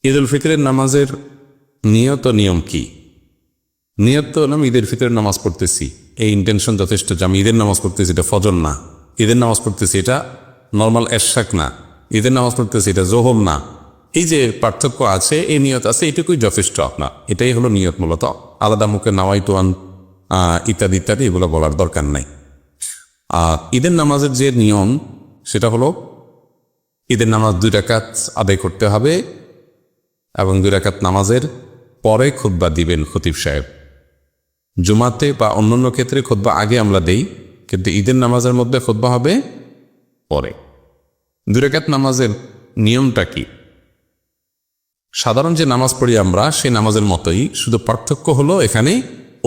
ঈদ উল ফিতরের নামাজের নিয়ত ও নিয়ম কি? নিয়ত তো হলাম ঈদের ফিতরের নামাজ পড়তেছি, এই ইন্টেনশন যথেষ্ট যে আমি ঈদের নামাজ পড়তেছি, এটা ফজর না। ঈদের নামাজ পড়তেছি, এটা নর্মাল এশাক না। ঈদের নামাজ পড়তেছি, এটা জোহর না। এই যে পার্থক্য আছে, এই নিয়ত আছে, এটুকুই যথেষ্ট আপনার। এটাই হলো নিয়ত। মূলত আলাদা মুখে নাওয়াইতুয়ান ইত্যাদি ইত্যাদি এগুলো বলার দরকার নাই। আর ঈদের নামাজের যে নিয়ম, সেটা হলো ঈদের নামাজ 2 রাকাত আদায় করতে হবে এবং 2 রাকাত নামাজের পরে খুতবা দিবেন খতিব সাহেব। জুমাতে বা অন্যান্য ক্ষেত্রে খুতবা আগে আমরা দেই, কিন্তু ঈদের নামাজের মধ্যে খুতবা হবে পরে। 2 রাকাত নামাজের নিয়মটা কি? সাধারণ যে নামাজ পড়ি আমরা সেই নামাজের মতোই, শুধু পার্থক্য হলো এখানে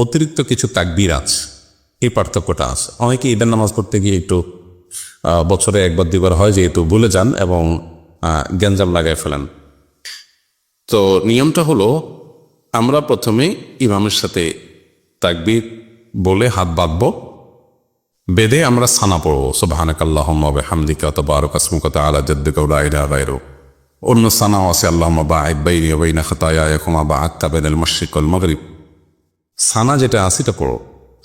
অতিরিক্ত কিছু তাকবীর আছে। এই পার্থক্যটা আছে। অনেকে ঈদের নামাজ পড়তে গিয়ে একটু বছরে 1বার 2বার হয় যেহেতু ভুলে যান এবং গ্যাঞ্জাম লাগায় ফেলেন। তো নিয়মটা হলো, আমরা প্রথমে ইমামের সাথে তাকবীর বলে হাত বাঁধব, বেঁধে আমরা সানা পড়ব, সুবহানাকাল্লাহুম্মা ওয়া বিহামদিকা ওয়া তাবারাকা ইসমুকা ওয়া তাআলা জাদ্দুকা ওয়া লা ইলাহা গায়রুক। অন্য সানাও আছে, আল্লাহুম্মা বা'আদ বাইনি ওয়া বাইনা খাতায়ায়া কামা বা'আদতা বাইনাল মাশরিক ওয়াল মাগরিব। সানা যেটা আছে এটা পড়ো।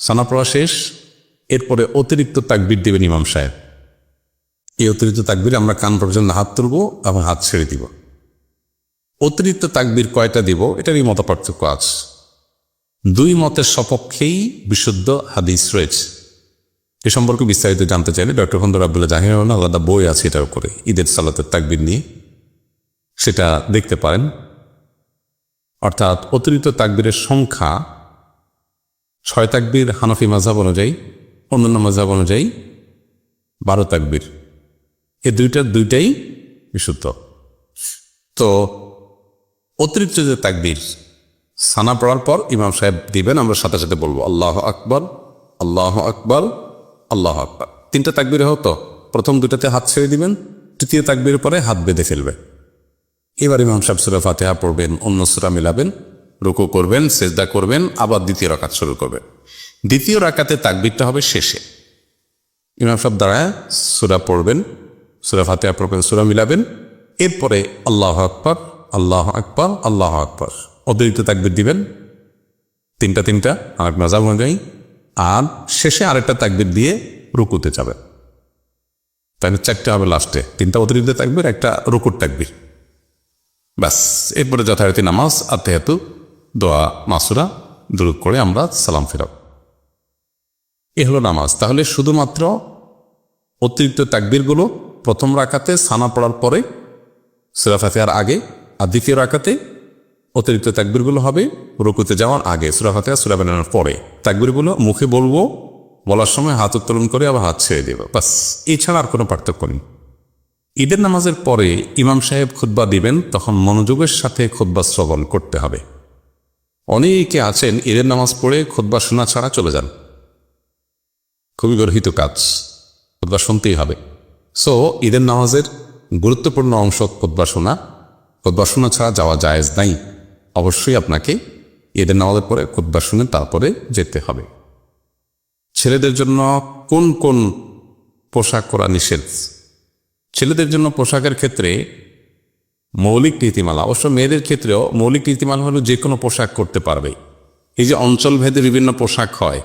সানা পড়া শেষ, এরপরে অতিরিক্ত তাকবীর দিবেন ইমাম সাহেব। এই অতিরিক্ত তাকবীর আমরা কান পর্যন্ত হাত তুলব এবং হাত ছেড়ে দিব। অতিরিক্ত তাকবীর কয়টা দিব এটারই মত পার্থক্য আছে। 2 মতের সপক্ষেই বিশুদ্ধ হাদিস রয়েছে। এ সম্পর্কে বিস্তারিত জানতে চাইলে ডক্টর খন্দকার আব্দুল্লাহ জাহির আলাদা বই আছে এটার উপরে, ঈদের সালাতের তাকবীর নিয়ে, সেটা দেখতে পারেন। অর্থাৎ অতিরিক্ত তাকবীরের সংখ্যা 6 তাকবীর হানফি মাযহাব অনুযায়ী, অন্যান্য মাযহাব অনুযায়ী 12 তাকবীর। এই দুইটাই বিশুদ্ধ। তো অতিরিক্ত যে তাকবীর সানা পড়ার পর ইমাম সাহেব দিবেন, আমরা সাথে সাথে বলবো আল্লাহু আকবার, আল্লাহু আকবার, আল্লাহু আকবার। 3টা তাকবীর হতো, প্রথম 2টাতে হাত ছেড়ে দিবেন, তৃতীয় তাকবীরের পরে হাত বেঁধে ফেলবে। এবার ইমাম সাহেব সূরা ফাতিহা পড়বেন, অন্য সূরা মিলাবেন, রুকু করবেন, সিজদা করবেন, আবার দ্বিতীয় রাকাত শুরু করবেন। দ্বিতীয় রাকাতে তাকবীরটা হবে শেষে। ইমাম সাহেব দাঁড়ায় সূরা পড়বেন, সূরা ফাতিহা পড়বেন, সূরা মিলাবেন, এরপরে আল্লাহু আকবার, আল্লাহু আকবার, আল্লাহু আকবার, অতিরিক্ত তাকবীর দিবেন 3টা আর মাযহাব অনুযায়ী, আর শেষে আরেকটা তাকবীর দিয়ে রুকুতে যাবেন। তাহলে 4টা হবে লাস্টে, 3টা অতিরিক্ত তাকবীর, একটা রুকুর তাকবীর, ব্যাস। এরপরে যথারীতি নামাজ, আত্তাহিয়াতু, দোয়া, মাসুরা, দুরূদ করে আমরা সালাম ফেরাব। এ হলো নামাজ। তাহলে শুধুমাত্র অতিরিক্ত তাকবীরগুলো প্রথম রাকাতে সানা পড়ার পরে সূরা ফাতিহার আগে, আর দ্বিতীয় রাকাতে অতিরিক্ত তাকবীরগুলো হবে রুকুতে যাওয়ার আগে, সূরা ফাতিহা সূরা বানানোর পরে। তাকবীরগুলো মুখে বলবো, বলার সময় হাত উত্তোলন করে আবার হাত ছেড়ে দেব, বাস। এছাড়া আর কোনো পার্থক্য নেই। ঈদের নামাজের পরে ইমাম সাহেব খুতবা দিবেন, তখন মনোযোগের সাথে খুতবা শ্রবণ করতে হবে। অনেকে আছেন ঈদের নামাজ পড়ে খুতবা শোনা ছাড়া চলে যান, খুবই গর্হিত কাজ। খুতবা শুনতেই হবে। সো ঈদের নামাজের গুরুত্বপূর্ণ অংশ খুতবা শোনা। খুতবা শোনা ছাড়া যাওয়া জায়েজ নাই। অবশ্যই আপনাকে ঈদের নামাজের পরে খুতবা শুনে তারপরে যেতে হবে। ছেলেদের জন্য কোন কোন পোশাক পরা নিষেধ? ছেলেদের জন্য পোশাকের ক্ষেত্রে মৌলিক নীতিমালা, অবশ্য মেয়েদের ক্ষেত্রেও মৌলিক নীতিমালা হলো যে কোনো পোশাক করতে পারবে। এই যে অঞ্চলভেদে বিভিন্ন পোশাক হয়,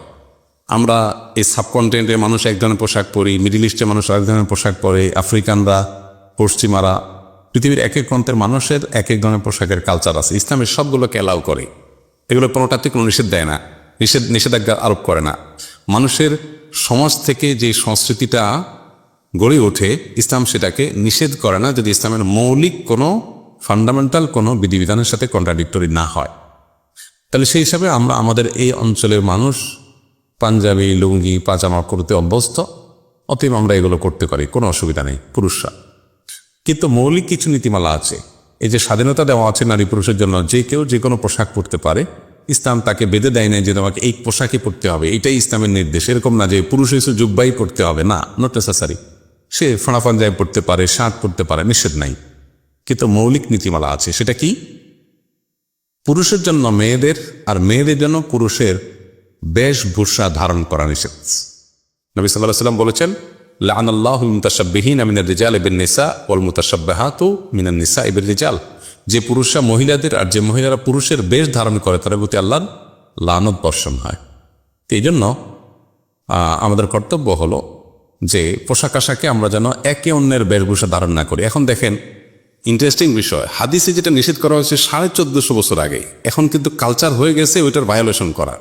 আমরা এই সাবকন্টিনেন্টের মানুষ এক ধরনের পোশাক পরি, মিডিল ইস্টের মানুষ আরেক ধরনের পোশাক পরে, আফ্রিকানরা, পশ্চিমারা, পৃথিবীর এক এক প্রান্তের মানুষের এক এক ধরনের পোশাকের কালচার আছে। ইসলামের সবগুলোকে অ্যালাউ করে, এগুলো কোনোটাতে কোনো নিষেধ দেয় না, নিষেধাজ্ঞা আরোপ করে না। মানুষের সমাজ থেকে যে সংস্কৃতিটা গড়ে ওঠে, ইসলাম সেটাকে নিষেধ করে না, যদি ইসলামের মৌলিক কোনো ফান্ডামেন্টাল কোনো বিধিবিধানের সাথে কন্ট্রাডিক্টরি না হয়। তাহলে সেই হিসাবে আমরা আমাদের এই অঞ্চলের মানুষ পাঞ্জাবি, লুঙ্গি, পাজামা করতে অভ্যস্ত, অতএব আমরা এগুলো করতে পারি, কোনো অসুবিধা নেই পুরুষরা। কিন্তু মৌলিক কিছু নীতিমালা আছে। এই যে স্বাধীনতা দেওয়া আছে নারী পুরুষের জন্য, যে কেউ যে কোনো পোশাক পরতে পারে, ইসলাম তাকে বেঁধে দেয় না যে তোমাকে এই পোশাকই পরতে হবে, এটাই ইসলামের নির্দেশ। এরকম না যে পুরুষ এসে জুব্বাই পরতে হবে, না, নট নেসেসারি। সে ফাঁড়া পাঞ্জাবি পরতে পারে, শার্ট পরতে পারে, নিষেধ নাই। কিন্তু মৌলিক নীতিমালা আছে। সেটা কি? পুরুষের জন্য মেয়েদের, আর মেয়েদের জন্য পুরুষের বেশভূষা ধারণ করা নিষেধ। নবী সাল্লাল্লাহু আলাইহি ওয়াসাল্লাম বলেছেন, লাআনাল্লাহুল মুতাশাব্বিহিনা মিনার রিজালি বিন নিসা ওয়াল মুতাশাব্বিহাতু মিনান নিসাই বির রিজাল। যে পুরুষরা মহিলাদের আর যে মহিলারা পুরুষের বেশ ধারণ করে তাদের প্রতি আল্লাহর লানত বর্ষণ হয়। তো এই জন্য আমাদের কর্তব্য হলো যে পোশাক আশাকে আমরা যেন একে অন্যের বেশভূষা ধারণ না করি। এখন দেখেন ইন্টারেস্টিং বিষয়, হাদিসে যেটা নিষেধ করা হয়েছে 1450 বছর আগে, এখন কিন্তু কালচার হয়ে গেছে ওইটার ভায়োলেশন করা।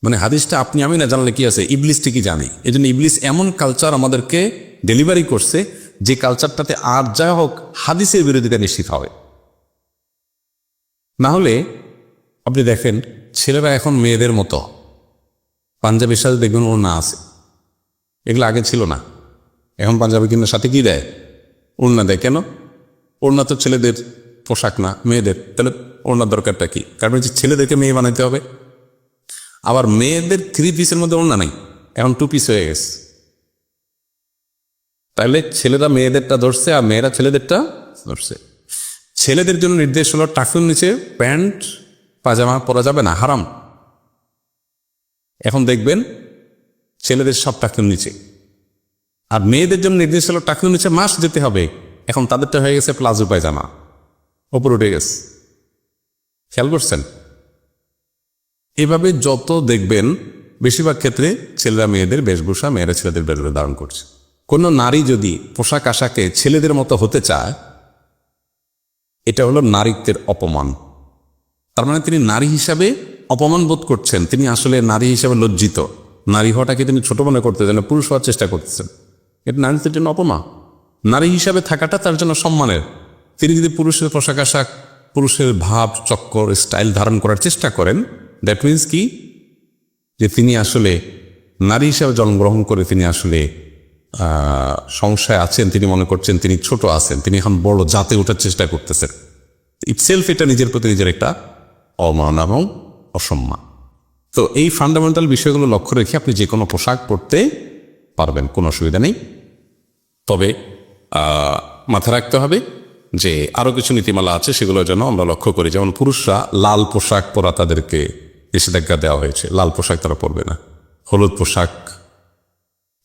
মানে হাদিসটা আপনি আমি না জানলে কি আছে, ইবলিস ঠিকই জানি। এই জন্য ইবলিস এমন কালচার আমাদেরকে ডেলিভারি করছে যে কালচারটাতে আর যা হোক হাদিসের বিরোধিতা নিশ্চিত হবে। না হলে আপনি দেখেন ছেলেরা এখন মেয়েদের মতো পাঞ্জাবির সাথে দেখবেন ওর না আছে, এগুলো আগে ছিল না। এখন পাঞ্জাবি কিনার সাথে কি দেয়? ওড়না দেয়। কেন? ওড়না তো ছেলেদের পোশাক না, মেয়েদের। তাহলে ওড়নার দরকারটা কি? কারণ যে ছেলেদেরকে মেয়ে বানাইতে হবে। আবার মেয়েদের 3 পিসের মধ্যে ওড়না নাই, এখন 2 পিস হয়ে গেছে। তাহলে ছেলেরা মেয়েদেরটা ধরছে আর মেয়েরা ছেলেদেরটা ধরছে। ছেলেদের জন্য নির্দেশ হলো টাকুর নিচে প্যান্ট পাজামা পরা যাবে না, হারাম। এখন দেখবেন ছেলেদের সব টাকুর নিচে। আর মেয়েদের জন্য নির্দেশ হলো টাকুর নিচে মাস যেতে হবে। এখন তাদেরটা হয়ে গেছে প্লাজো পায়জামা, ওপর উঠে গেছে। খেয়াল করছেন? এভাবে যত দেখবেন বেশিরভাগ ক্ষেত্রে ছেলেরা মেয়েদের বেশভূষা, মেয়েরা ছেলেদের বেশভূষা ধারণ করছে। কোনো নারী যদি পোশাক আশাকে ছেলেদের মতো হতে চায়, এটা হলো নারীত্বের অপমান। তার মানে তিনি নারী হিসাবে অপমান বোধ করছেন, তিনি আসলে নারী হিসাবে লজ্জিত। নারী হওয়াটাকে তিনি ছোট মনে করতে যেন পুরুষ হওয়ার চেষ্টা করতেছেন। এটা নারীত্বের জন্য অপমান। নারী হিসাবে থাকাটা তার জন্য সম্মানের। তিনি যদি পুরুষের পোশাক আশাক, পুরুষের ভাব চক্কর স্টাইল ধারণ করার চেষ্টা করেন, দ্যাট মিনস কি যে তিনি আসলে নারী হিসাবে জন্মগ্রহণ করে তিনি আসলে সংশয় আছেন, তিনি মনে করছেন তিনি ছোট আছেন, তিনি এখন বড় জাতে ওঠার চেষ্টা করতেছেন। ইটসেলফ এটা নিজের প্রতি নিজের একটা অমাননা এবং অসম্মান। তো এই ফান্ডামেন্টাল বিষয়গুলো লক্ষ্য রেখে আপনি যে কোনো পোশাক পরতে পারবেন, কোনো অসুবিধা নেই। তবে মাথায় রাখতে হবে যে আরও কিছু নীতিমালা আছে, সেগুলো যেন আমরা লক্ষ্য করি। যেমন পুরুষরা লাল পোশাক পরা তাদেরকে নিষেধাজ্ঞা দেওয়া হয়েছে, লাল পোশাক তারা পরবে না। হলুদ পোশাক,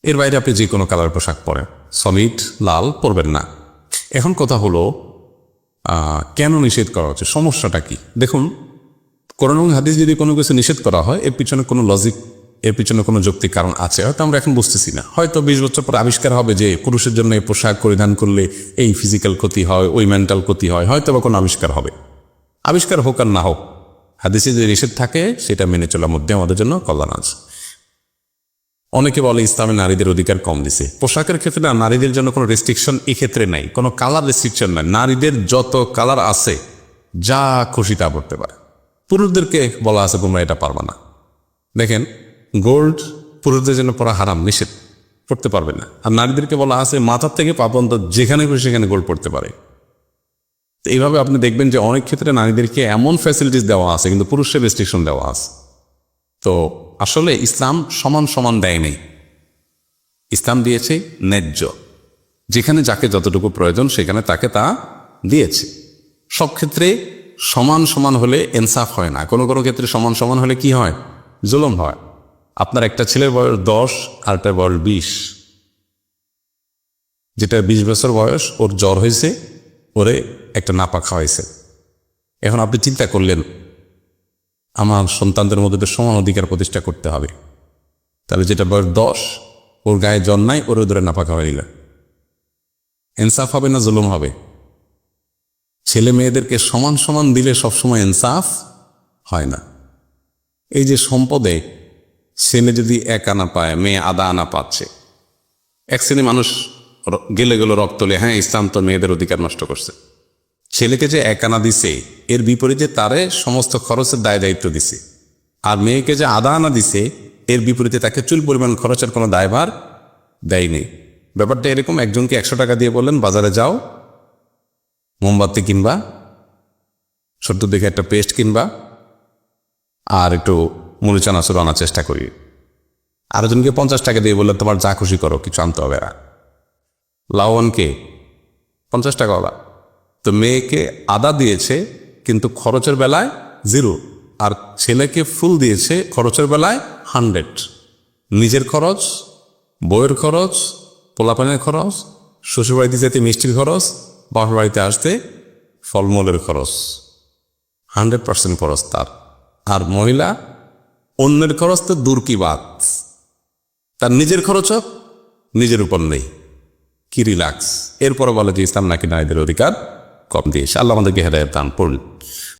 এর বাইরে আপনি যে কোনো কালার পোশাক পরেন, সলিড লাল পরবেন না। এখন কথা হলো কেন নিষেধ করা হচ্ছে, সমস্যাটা কি? দেখুন, কোরআন এবং হাদিস যদি কোনো কিছু নিষেধ করা হয় এর পিছনে কোনো লজিক, এর পিছনে কোনো যৌক্তিক কারণ আছে, হয়তো আমরা এখন বুঝতেছি না। হয়তো 20 বছর পর আবিষ্কার হবে যে পুরুষের জন্য এই পোশাক পরিধান করলে এই ফিজিক্যাল ক্ষতি হয়, ওই মেন্টাল ক্ষতি হয়, হয়তো বা কোনো আবিষ্কার হবে। আবিষ্কার হোক আর না হোক, হাদিসে যে নিষেধ থাকে সেটা মেনে চলার মধ্যে আমাদের জন্য কল্যাণ আছে। অনেকে বলে ইসলামে নারীদের অধিকার কম দিছে। পোশাকের ক্ষেত্রে না, নারীদের জন্য কোনো রেস্ট্রিকশন এক্ষেত্রে নাই, কোনো কালার রেস্ট্রিকশন নাই। নারীদের যত কালার আছে যা খুশি তা পড়তে পারে। পুরুষদেরকে বলা আছে তোমরা এটা পারবে না। দেখেন, গোল্ড পুরুষদের জন্য পরা হারাম, নিষেধ, পড়তে পারবে না। আর নারীদেরকে বলা আছে মাথার থেকে পা পর্যন্ত যেখানে খুশি সেখানে গোল্ড পড়তে পারে। তো এইভাবে আপনি দেখবেন যে অনেক ক্ষেত্রে নারীদেরকে এমন ফ্যাসিলিটিস দেওয়া আছে কিন্তু পুরুষের রেস্ট্রিকশন দেওয়া আছে। তো আসলে ইসলাম সমান সমান দেয় নেই, ইসলাম দিয়েছে ন্যায্য। যেখানে যাকে যতটুকু প্রয়োজন সেখানে তাকে তা দিয়েছে। সব ক্ষেত্রে সমান সমান হলে ইনসাফ হয় না, কোনো কোনো ক্ষেত্রে সমান সমান হলে কি হয়? জুলুম হয়। আপনার একটা ছেলের বয়স 10 আর একটা বয়স 20, যেটা 20 বছর বয়স, ওর জ্বর হয়েছে, ওরে একটা নাপা খাওয়াইছে। এখন আপনি চিন্তা করলেন আমার সন্তানদের মধ্যে তো সমান অধিকার প্রতিষ্ঠা করতে হবে। তাহলে যেটা বয়স 10, ওর গায়ে জ্বর নাই, ওর ধরে নাপা খাওয়াই নিলেন। ইনসাফ হবে না জুলুম হবে? ছেলে মেয়েদেরকে সমান সমান দিলে সবসময় ইনসাফ হয় না। এই যে সম্পদে ছেলে যদি 1 আনা পায়, মেয়ে আধা আনা পাচ্ছে, এক শ্রেণী মানুষ গেলে গেল রক্ত তোলে, হ্যাঁ ইসলাম তো মেয়েদের অধিকার নষ্ট করছে। ছেলেকে যে 1 আনা দিছে এর বিপরীতে তারে সমস্ত খরচের দায় দায়িত্ব দিছে, আর মেয়েকে যে আধা আনা দিছে এর বিপরীতে তাকে চুল পরিমাণ খরচের কোনো দায়ভার দেয়নি। ব্যাপারটা এরকম, একজনকে 100 টাকা দিয়ে বললেন বাজারে যাও, মোমবাতি কিনবা, ছোট্ট দেখে একটা পেস্ট কিনবা, আর একটু মুড়ি চানাচুর আনার চেষ্টা করি। আরেকজনকে 50 টাকা দিয়ে বললেন তোমার যা খুশি করো, কিছু আনতে হবে না। লাওয়ানকে 50 টাকা ওলা। তো মেয়েকে আদা দিয়েছে কিন্তু খরচের বেলায় 0, আর ছেলেকে ফুল দিয়েছে খরচের বেলায় 100। নিজের খরচ, বইয়ের খরচ, পোলাপানের খরচ, শ্বশুরবাড়িতে যেতে মিষ্টির খরচ, বাপের বাড়িতে আসতে ফলমূলের খরচ 100% খরচ তার। আর মহিলা অন্যের খরচ তো দূর কি বাত, তার নিজের খরচও নিজের উপর নেই, কি রিল্যাক্স। এরপরে বলে যে ইসলাম নাকি নারীদের অধিকার কম দিয়েছে। আল্লাহ আমাদেরকে হেদায়েত দান করুন।